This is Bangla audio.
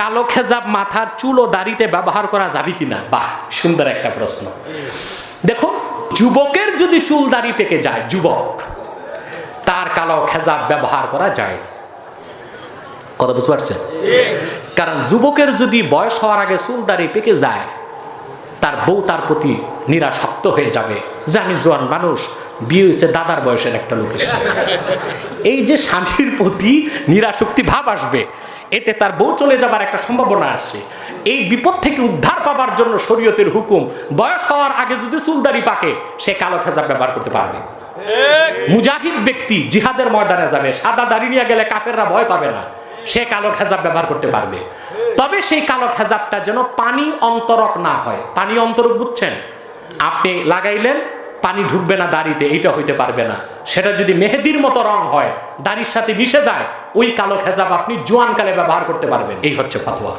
কালো খেজাব মাথার চুল ও দাড়িতে ব্যবহার করা যাবে কিনা? বাহ, সুন্দর একটা প্রশ্ন। দেখো, যুবকের যদি চুল দাড়ি পেকে যায়, যুবক, তার কালো খেজাব ব্যবহার করা জায়েজ। কথা বুঝতে পারছেন? কারণ যুবকের যদি বয়স হওয়ার আগে চুল দাড়ি পেকে যায়, তার বউ তার প্রতি নিরাসক্ত হয়ে যাবে যে আমি জোয়ান মানুষ, বিয়ে হয়েছে দাদার বয়সের একটা লোকের সাথে। এই যে স্বামীর প্রতি নিরাসক্তি ভাব আসবে, এতে তার বউ চলে যাবার একটা সম্ভাবনা আছে। এই বিপদ থেকে উদ্ধার পাবার জন্য শরীয়তের হুকুম, বয়স হওয়ার আগে যদি চুলদাড়ি পাকে, সে কালো খেজাব ব্যবহার করতে পারবে। মুজাহিদ ব্যক্তি জিহাদের ময়দানে যাবে, সাদা দাড়ি নিয়ে গেলে কাফেররা ভয় পাবে না, সে কালো খেজাব ব্যবহার করতে পারবে। তবে সেই কালো খেজাবটা যেন পানি অন্তরক না হয়। পানি অন্তরক বুঝছেন? আপনি লাগাইলেন, পানি ঢুকবে না দাড়িতে, এইটা হইতে পারবে না। সেটা যদি মেহেদির মতো রং হয়, দাড়ির সাথে মিশে যায়, ওই কালো খেজাব আপনি জোয়ানকালে ব্যবহার করতে পারবেন। এই হচ্ছে ফতোয়া।